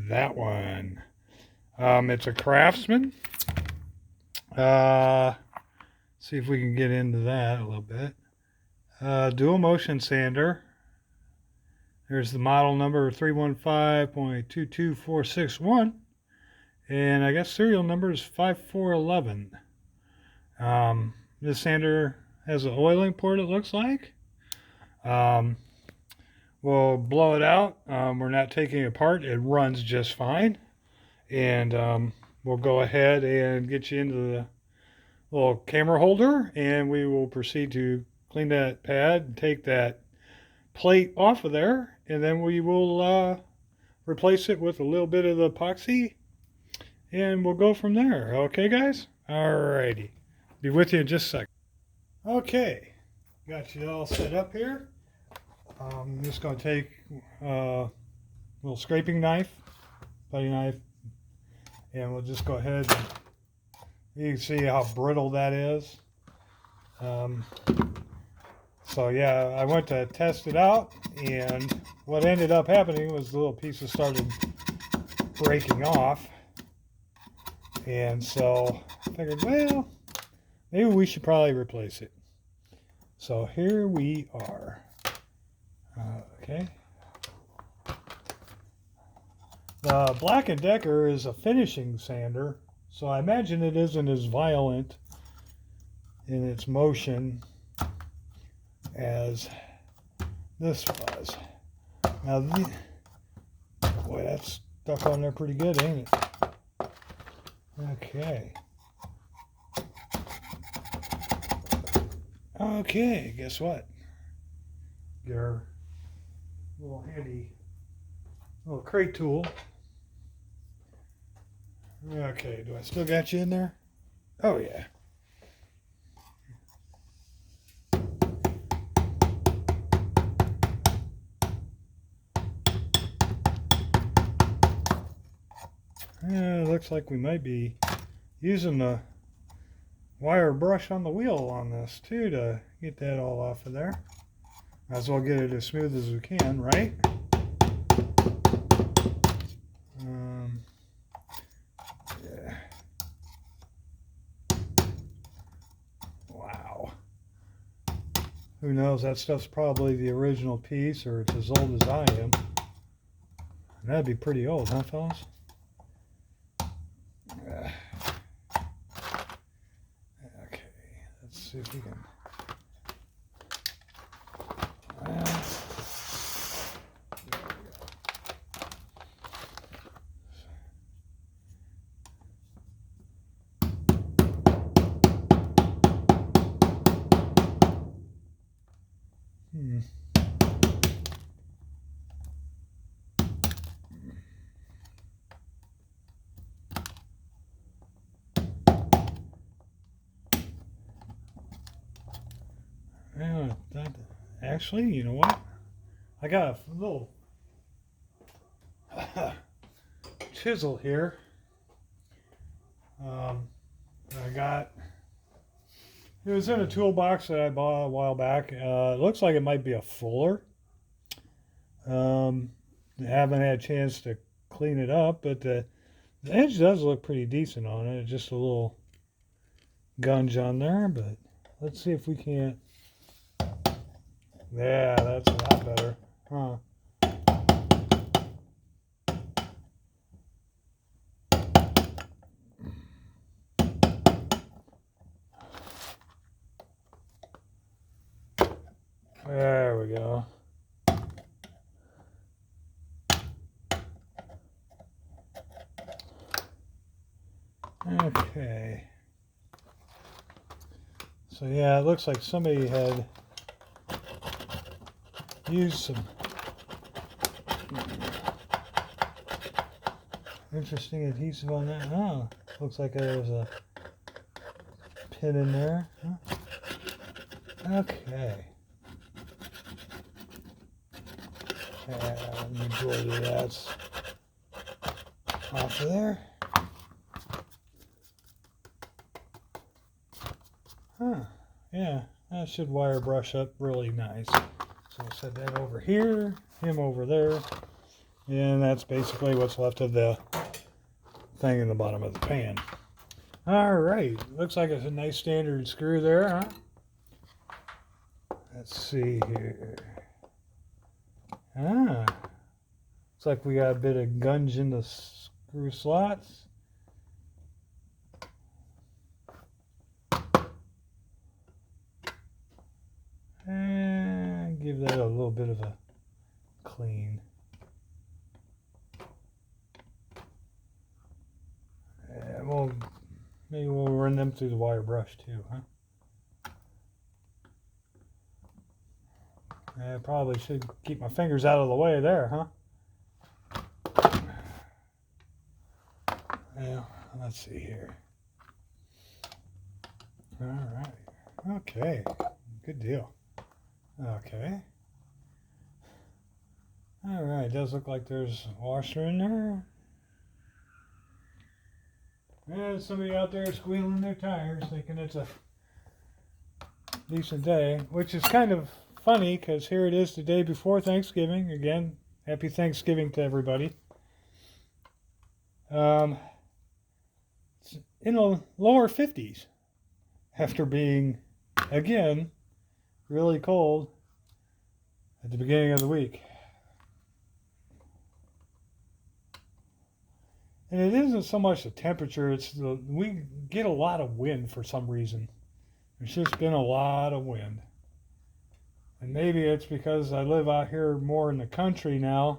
that one. It's a Craftsman. See if we can get into that a little bit. Dual motion sander. There's the model number 315.22461. And I guess serial number is 5411. This sander has an oiling port, it looks like. We'll blow it out. We're not taking it apart. It runs just fine. And we'll go ahead and get you into the little camera holder, and we will proceed to clean that pad and take that plate off of there, and then we will replace it with a little bit of the epoxy, and we'll go from there. Okay, guys? Alrighty. Be with you in just a second. Okay, got you all set up here. I'm just going to take a little scraping knife, putty knife, and we'll just go ahead and you can see how brittle that is. So yeah, I went to test it out, and what ended up happening was the little pieces started breaking off. And so I figured, well, maybe we should probably replace it. So here we are. Okay. The Black & Decker is a finishing sander, so I imagine it isn't as violent in its motion as this was. Now, boy, that's stuck on there pretty good, ain't it? Okay. Okay, guess what? Your little handy little crate tool. Okay, do I still got you in there? Oh, yeah. Looks like we might be using the wire brush on the wheel on this too to get that all off of there. Might as well get it as smooth as we can, right? Yeah. Wow. Who knows? That stuff's probably the original piece, or it's as old as I am. That'd be pretty old, huh, fellas? Okay, let's see if we can. Actually, you know what? I got a little chisel here. It was in a toolbox that I bought a while back. It looks like it might be a fuller. I haven't had a chance to clean it up, but the edge does look pretty decent on it. Just a little gunge on there, but let's see if we can't. Yeah, that's a lot better, huh? There we go. Okay. So yeah, it looks like somebody had used some interesting adhesive on that. Oh, looks like there's a pin in there. Huh? Okay. And the majority of that's off of there. Huh. Yeah, that should wire brush up really nice. So we'll set that over here, him over there, And that's basically what's left of the thing in the bottom of the pan. All right, looks like it's a nice standard screw there, huh? Let's see here. Ah, looks like we got a bit of gunge in the screw slots. And give that a little bit of a clean. And maybe we'll run them through the wire brush too, huh? I probably should keep my fingers out of the way there, huh? Yeah, let's see here. All right. Okay. Good deal. Okay. All right. It does look like there's a washer in there. And somebody out there squealing their tires thinking it's a decent day, which is kind of funny because here it is the day before Thanksgiving. Again, happy Thanksgiving to everybody. It's in the lower 50s after being, again, really cold at the beginning of the week. And it isn't so much the temperature, we get a lot of wind for some reason. There's just been a lot of wind. And maybe it's because I live out here more in the country now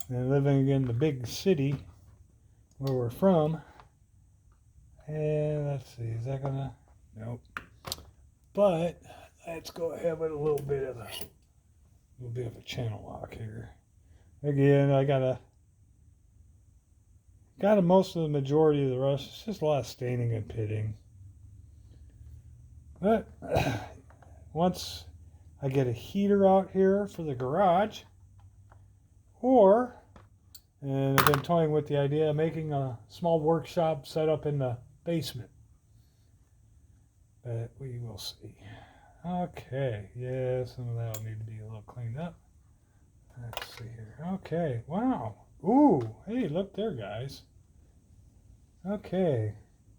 than living in the big city where we're from. And let's see, is that gonna? Nope. But let's go ahead with a little bit of a channel lock here. Again, I got most of the majority of the rust. It's just a lot of staining and pitting. But once I get a heater out here for the garage, and I've been toying with the idea of making a small workshop set up in the basement. But we will see. Okay, yeah, some of that will need to be a little cleaned up. Let's see here. Okay, wow. Ooh, hey, look there, guys. Okay,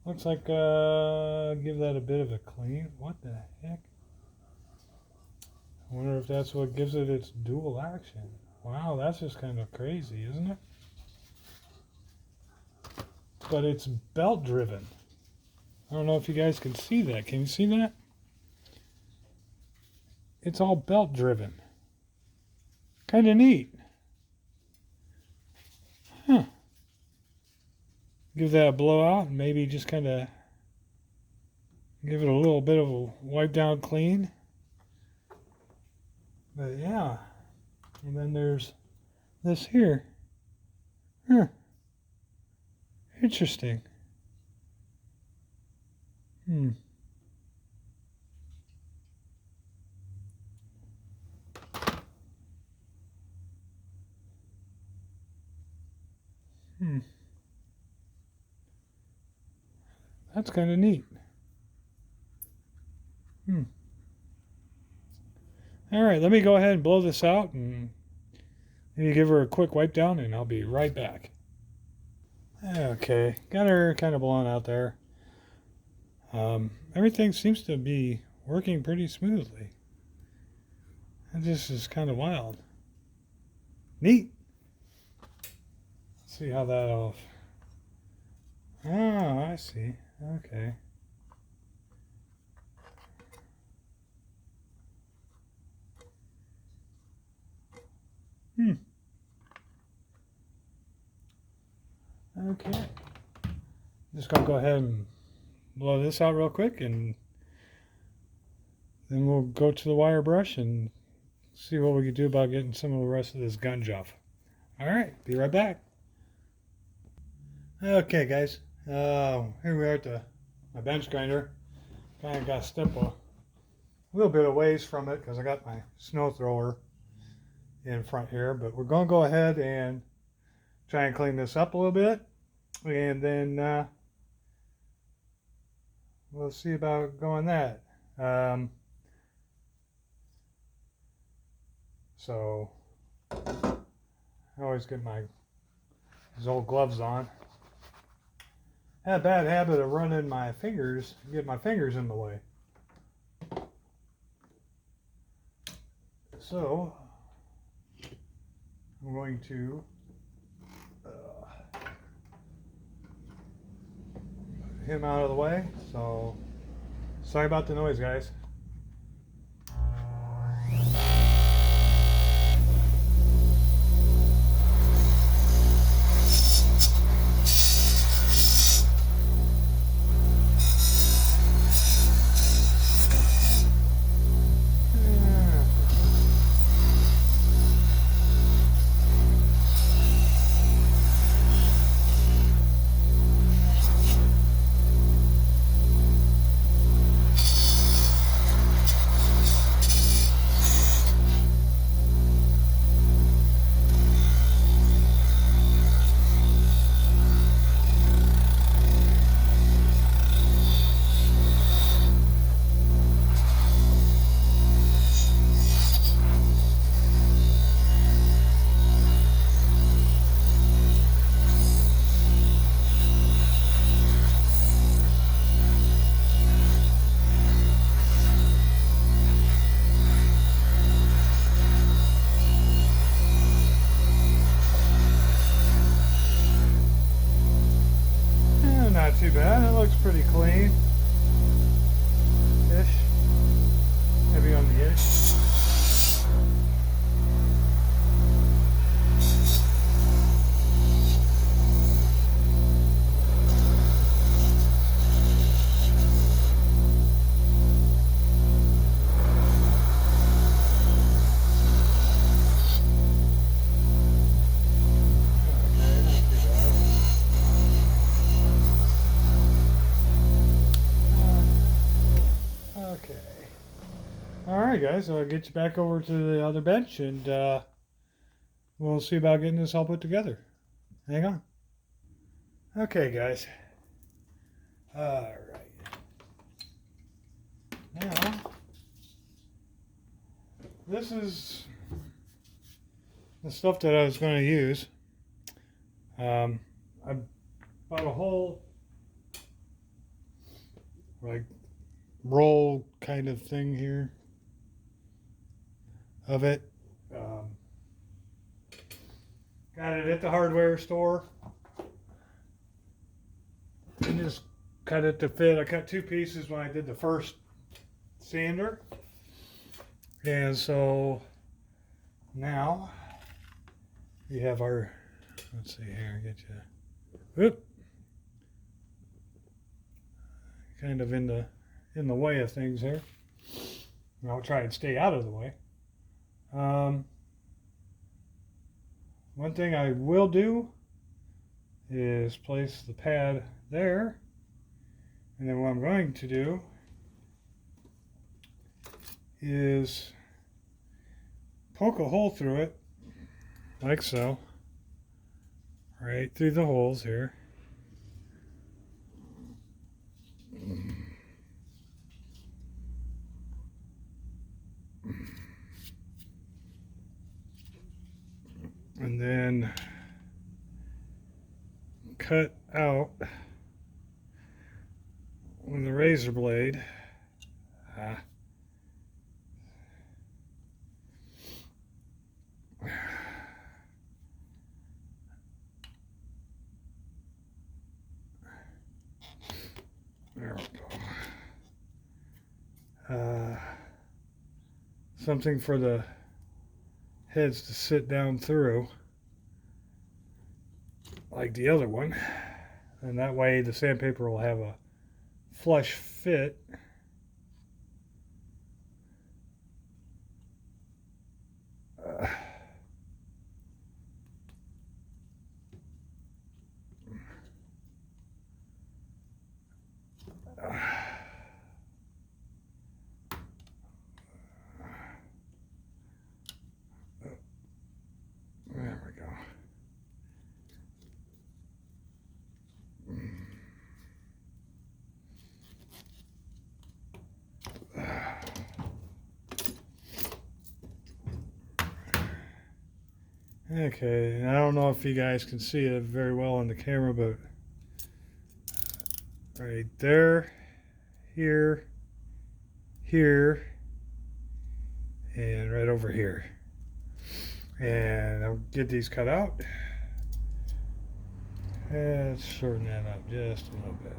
looks like give that a bit of a clean. What the heck? I wonder if that's what gives it its dual action. Wow, that's just kind of crazy, isn't it? But it's belt driven. I don't know if you guys can see that. Can you see that? It's all belt driven. Kind of neat. Huh. Give that a blowout and maybe just kind of give it a little bit of a wipe down clean. But yeah. And then there's this here. Huh. Interesting. That's kind of neat. All right, let me go ahead and blow this out and maybe give her a quick wipe down and I'll be right back. Okay, got her kind of blown out there. Everything seems to be working pretty smoothly. And this is kind of wild. Neat. Let's see how that'll... Oh, I see. Okay. Okay. Just gonna go ahead and blow this out real quick and then we'll go to the wire brush and see what we can do about getting some of the rest of this gunge off. All right, be right back. Okay, guys. Here we are at my bench grinder. Kind of got to step a little bit of ways from it because I got my snow thrower in front here. But we're going to go ahead and try and clean this up a little bit. And then we'll see about going that. So I always get these old gloves on. I had a bad habit of running my fingers, get my fingers in the way. So I'm going to put him out of the way. So sorry about the noise, guys. Not too bad. It looks pretty clean. Ish. Maybe on the ish. Okay. All right, guys. So I'll get you back over to the other bench, and we'll see about getting this all put together. Hang on. Okay, guys. All right. Now, this is the stuff that I was going to use. I bought a whole like roll kind of thing here of it. Got it at the hardware store. And just cut it to fit. I cut two pieces when I did the first sander. And so now we have our, let's see here, get you, whoop, kind of in the way of things here. And I'll try and stay out of the way. One thing I will do is place the pad there, and then what I'm going to do is poke a hole through it like so, right through the holes here. And then cut out with a razor blade there we go. Something for the heads to sit down through like the other one, and that way the sandpaper will have a flush fit. There we go. Okay, and I don't know if you guys can see it very well on the camera, but right there, here, here, and right over here. And I'll get these cut out. Let's shorten that up just a little bit.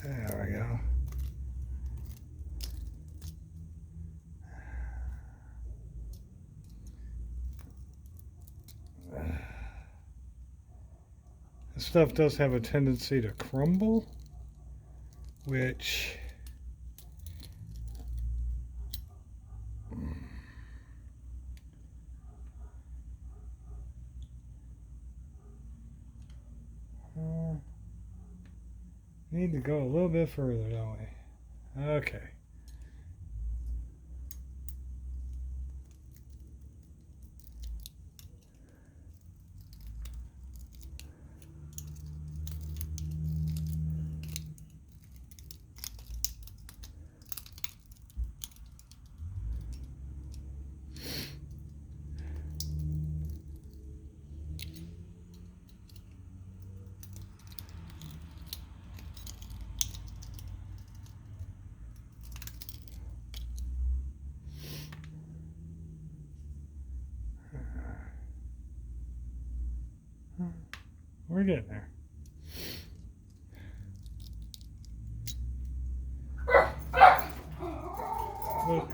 There we go. This stuff does have a tendency to crumble, which need to go a little bit further, don't we? Okay. We're getting there. Look.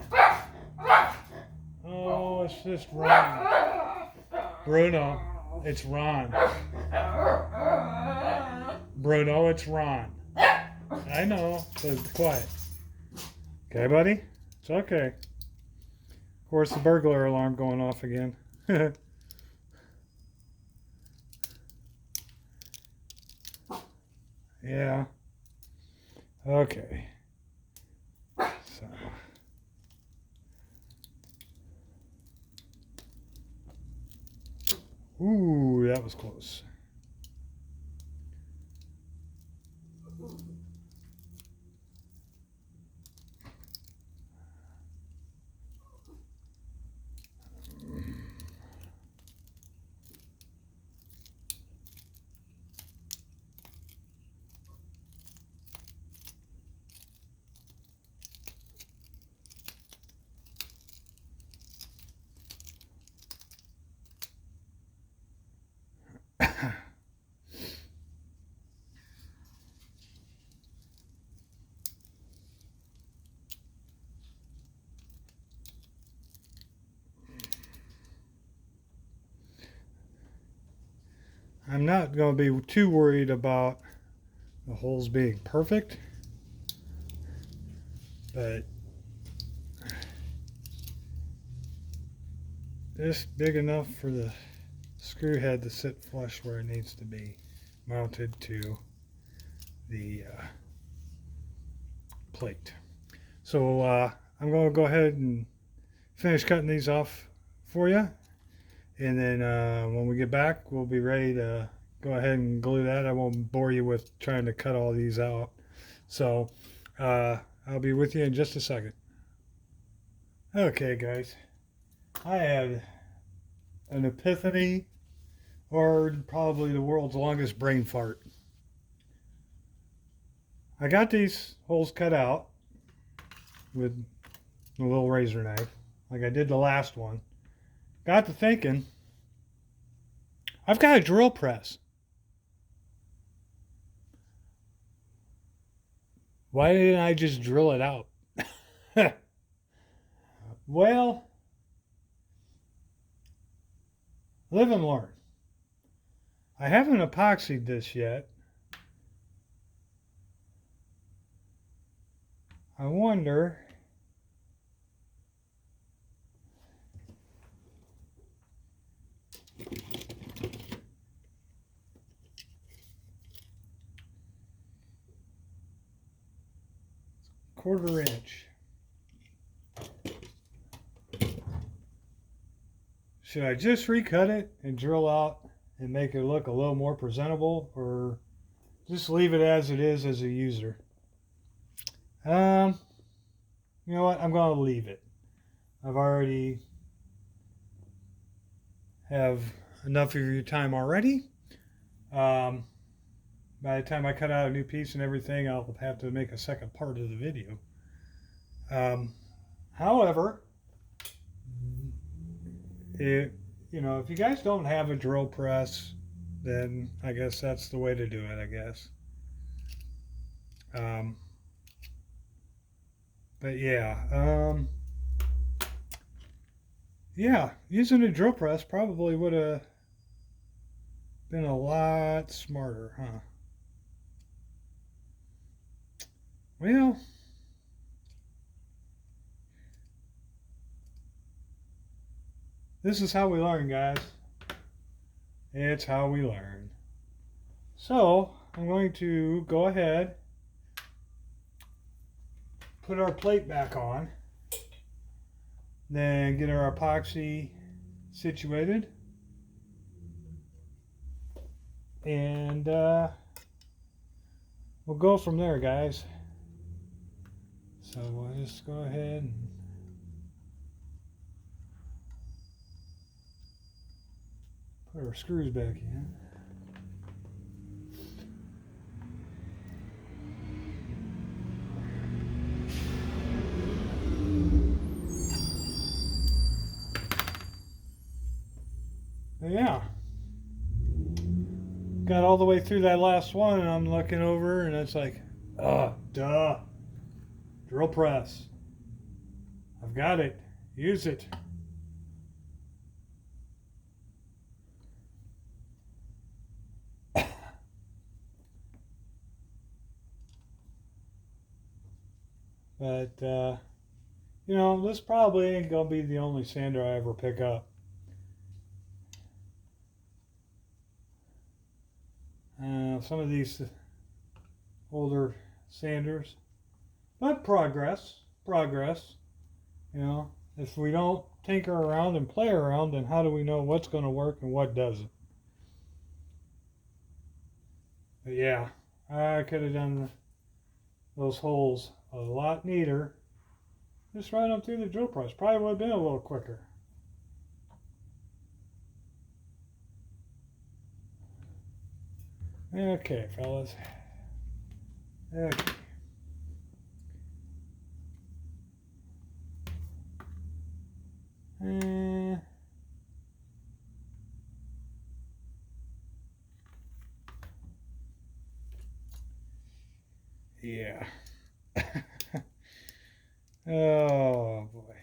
Oh, it's just Ron. Bruno, it's Ron. Bruno, it's Ron. I know, so quiet. Okay, buddy? It's okay. Of course, the burglar alarm going off again. Yeah. Okay. So. Ooh, that was close. I'm not going to be too worried about the holes being perfect, but just big enough for the screw head to sit flush where it needs to be, mounted to the plate. So I'm going to go ahead and finish cutting these off for you, and then when we get back we'll be ready to go ahead and glue that. I won't bore you with trying to cut all these out, so I'll be with you in just a second. Okay guys, I had an epiphany, or probably the world's longest brain fart. I got these holes cut out with a little razor knife like I did the last one. Got to thinking, I've got a drill press. Why didn't I just drill it out? Well, live and learn. I haven't epoxied this yet. I wonder 1/4 inch. Should I just recut it and drill out and make it look a little more presentable, or just leave it as it is as a user? You know what? I'm going to leave it. I've already have enough of your time already. By the time I cut out a new piece and everything, I'll have to make a second part of the video. However, if you guys don't have a drill press, then I guess that's the way to do it, I guess. But yeah, using a drill press probably would have been a lot smarter, huh? Well, this is how we learn, guys. It's how we learn. So, I'm going to go ahead, put our plate back on, then get our epoxy situated, and we'll go from there, guys. So we'll just go ahead and put our screws back in. Yeah, got all the way through that last one, and I'm looking over and it's like, duh, drill press. I've got it. Use it. But this probably ain't gonna be the only sander I ever pick up. Some of these older sanders, but progress. If we don't tinker around and play around, then how do we know what's going to work and what doesn't? But yeah, I could have done those holes a lot neater. Just right up through the drill press. Probably would have been a little quicker. Okay, fellas. Okay. Yeah. Oh boy.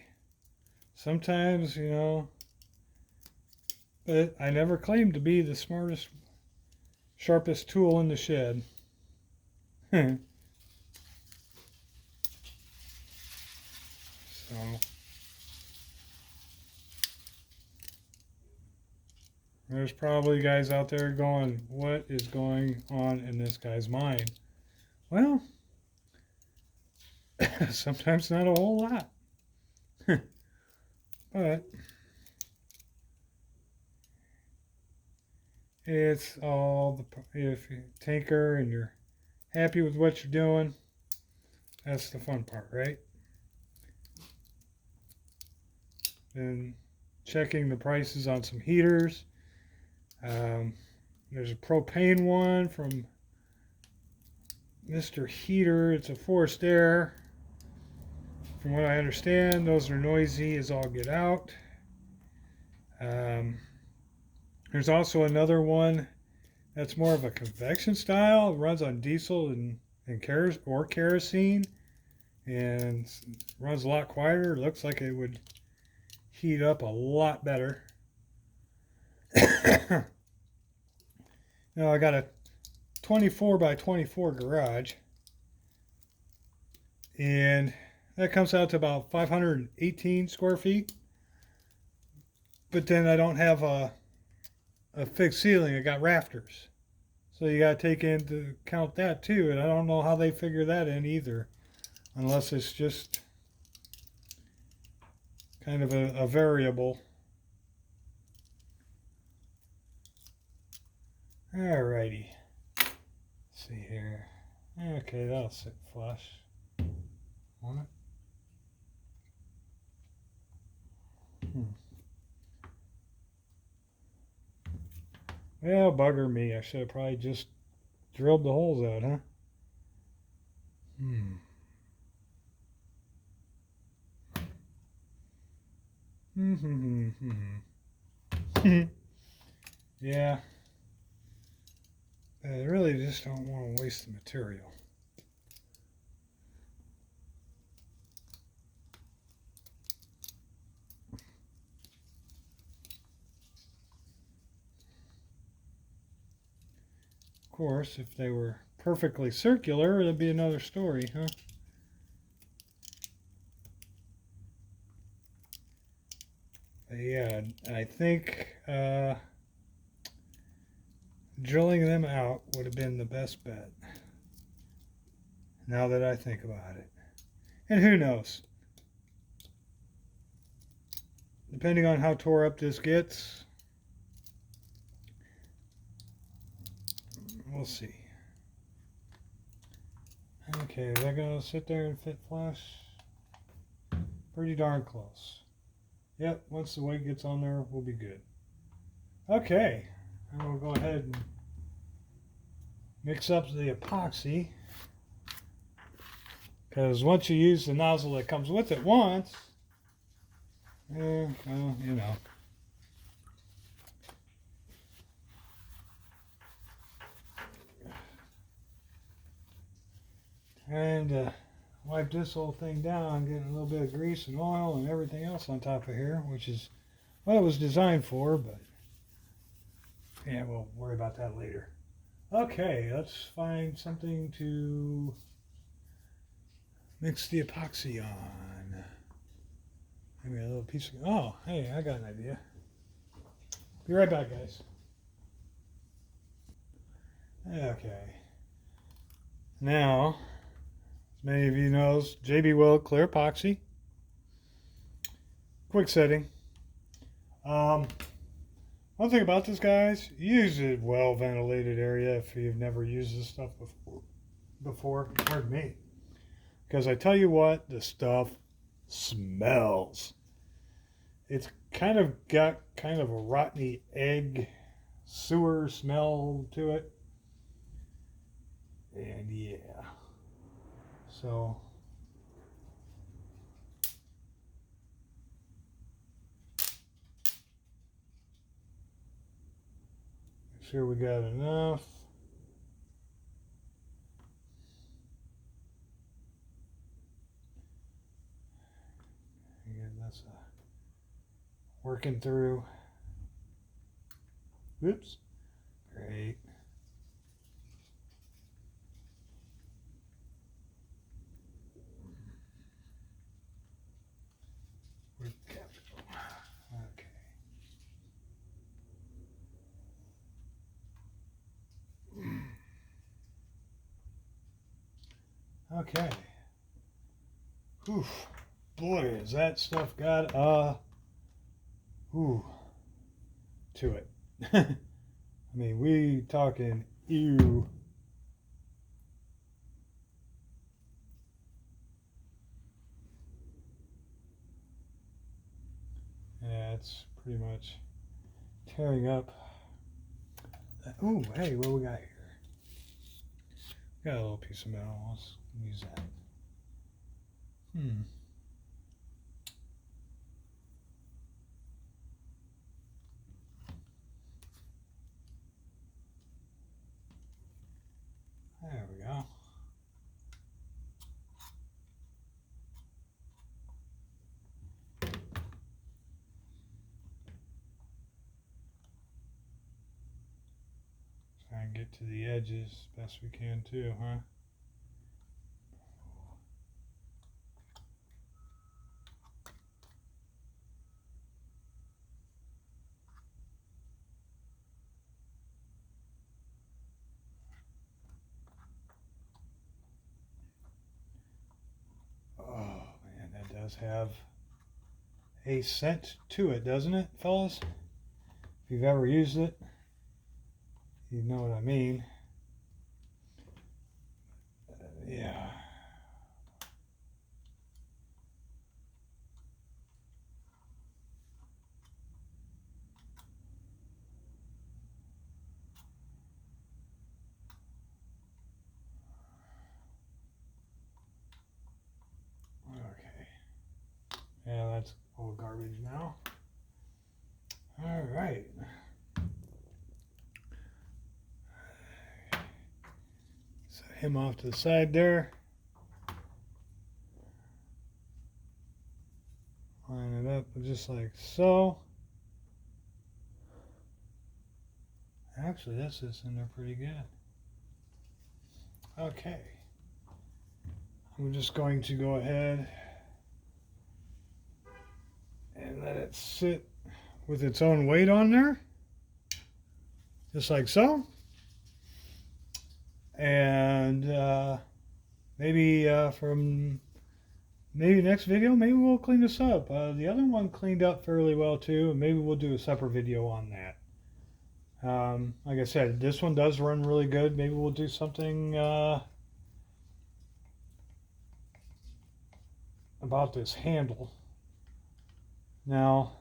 Sometimes, but I never claimed to be the smartest, sharpest tool in the shed. So there's probably guys out there going, what is going on in this guy's mind? Well, sometimes not a whole lot. But it's all if you tinker and you're happy with what you're doing, that's the fun part, right? And checking the prices on some heaters. There's a propane one from Mr. Heater. It's a forced air. From what I understand, those are noisy as all get out. There's also another one that's more of a convection style. It runs on diesel and kerosene, and runs a lot quieter. It looks like it would heat up a lot better. Now I got a 24 by 24 garage, and that comes out to about 518 square feet. But then I don't have a fixed ceiling. I got rafters, so you got to take into account that too. And I don't know how they figure that in either. unless it's just kind of a variable. Alrighty. Let's see here. Okay, that'll sit flush. On it. Well, bugger me. I should have probably just drilled the holes out, huh? Yeah. I really just don't want to waste the material. Of course, if they were perfectly circular, it'd be another story, huh? But yeah, I think drilling them out would have been the best bet. Now that I think about it. And who knows? Depending on how tore up this gets, we'll see. Okay, is that going to sit there and fit flush? Pretty darn close. Yep, once the weight gets on there, we'll be good. Okay, and we'll go ahead and mix up the epoxy. Because once you use the nozzle that comes with it once, well, you know. And wipe this whole thing down, getting a little bit of grease and oil and everything else on top of here, which is what it was designed for, but yeah, we'll worry about that later. Okay, let's find something to mix the epoxy on. Maybe a little piece of, oh, hey, I got an idea. Be right back, guys. Okay. Now, as many of you knows, JB Weld Clear Epoxy. Quick setting. One thing about this, guys, use a well-ventilated area if you've never used this stuff before. Pardon me. Because I tell you what, the stuff smells. It's kind of got kind of a rotten egg sewer smell to it. And yeah. So make sure we got enough. Again, that's working through. Oops. Great. Okay. Okay. Oof. Boy, has that stuff got to it. I mean, we talking ew. Yeah, it's pretty much tearing up. Oh, hey, what we got here? Got a little piece of metal. Let's use that. There we go. Try and get to the edges as best we can too, huh? does have a scent to it, doesn't it, fellas? If you've ever used it, you know what I mean. Yeah. Okay. Yeah, that's all garbage now. All right. Set him off to the side there. Line it up just like so. Actually, this is in there pretty good. Okay. I'm just going to go ahead and let it sit with its own weight on there. Just like so. And maybe from next video, maybe we'll clean this up. The other one cleaned up fairly well too, and maybe we'll do a separate video on that. Like I said, this one does run really good. Maybe we'll do something about this handle. Now,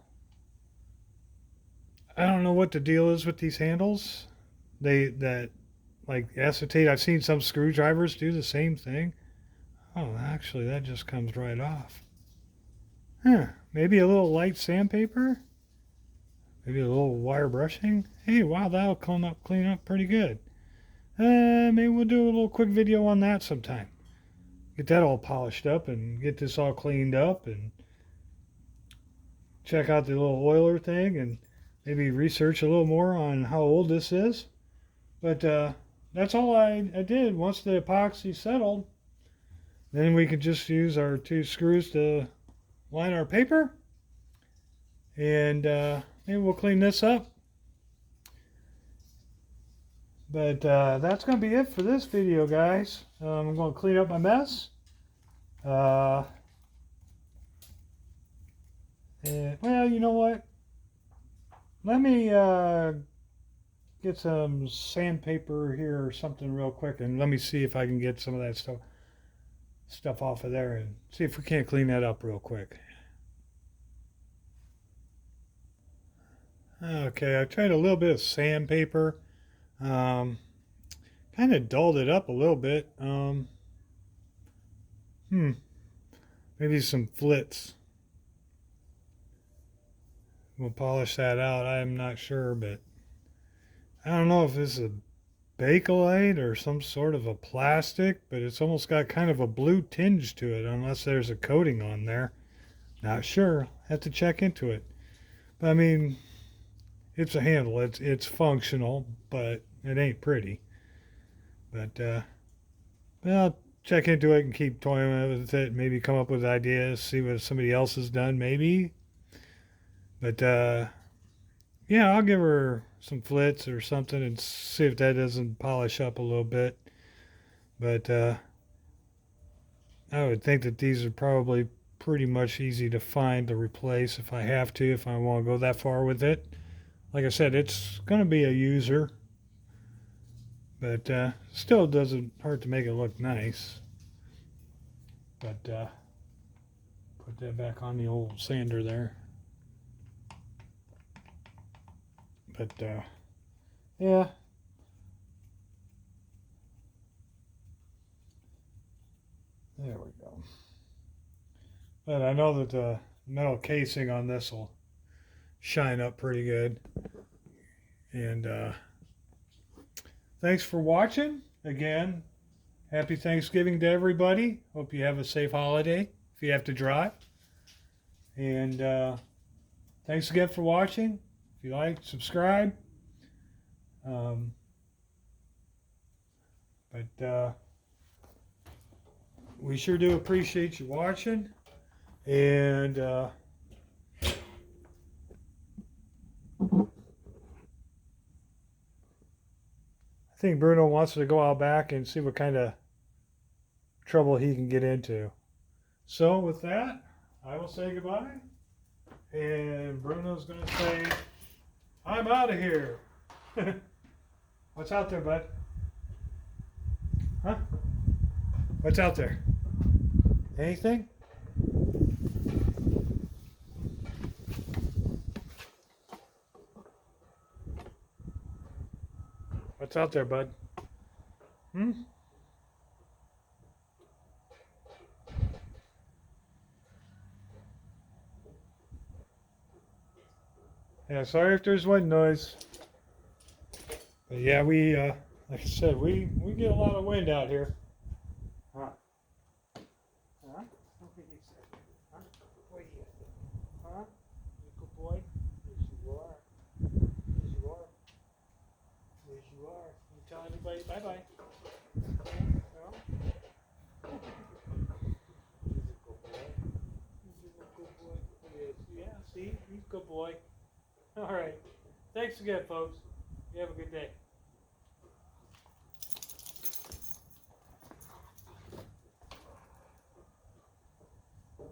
I don't know what the deal is with these handles. Like acetate, I've seen some screwdrivers do the same thing. Oh, actually, that just comes right off. Huh, maybe a little light sandpaper? Maybe a little wire brushing? Hey, wow, that'll clean up pretty good. Maybe we'll do a little quick video on that sometime. Get that all polished up and get this all cleaned up and check out the little oiler thing and maybe research a little more on how old this is. But that's all I did. Once the epoxy settled, then we could just use our 2 screws to line our paper. And maybe we'll clean this up. But that's going to be it for this video, guys. I'm going to clean up my mess. Well, you know what? Let me get some sandpaper here or something real quick, and let me see if I can get some of that stuff off of there and see if we can't clean that up real quick. Okay, I tried a little bit of sandpaper. Kind of dulled it up a little bit. Maybe some flits. We'll polish that out. I'm not sure, but I don't know if this is a Bakelite or some sort of a plastic, but it's almost got kind of a blue tinge to it, unless there's a coating on there. Not sure. Have to check into it. But I mean, it's a handle. It's functional, but it ain't pretty. But I'll check into it and keep toying with it. Maybe come up with ideas. See what somebody else has done. Maybe. But yeah, I'll give her some flits or something and see if that doesn't polish up a little bit. But I would think that these are probably pretty much easy to find to replace if I have to, if I want to go that far with it. Like I said, it's going to be a user, but still doesn't hurt to make it look nice. But put that back on the old sander there. But yeah. There we go. But I know that the metal casing on this will shine up pretty good. And thanks for watching. Again, happy Thanksgiving to everybody. Hope you have a safe holiday if you have to drive. And thanks again for watching. If you like, subscribe. But we sure do appreciate you watching. And I think Bruno wants to go out back and see what kind of trouble he can get into. So with that, I will say goodbye. And Bruno's going to say, I'm out of here. What's out there, bud? Huh? What's out there? Anything? What's out there, bud? Hmm? Yeah, sorry if there's wind noise. But yeah, like I said, we get a lot of wind out here. Huh? Huh? What do you say? Huh? What do you think? Huh? You good boy? Yes, you are. Yes, you are. Yes, you are. You tell everybody bye-bye. No? He's a good boy. He's a good boy. Yes, yeah, see? He's a good boy. All right. Thanks again, folks. You have a good day.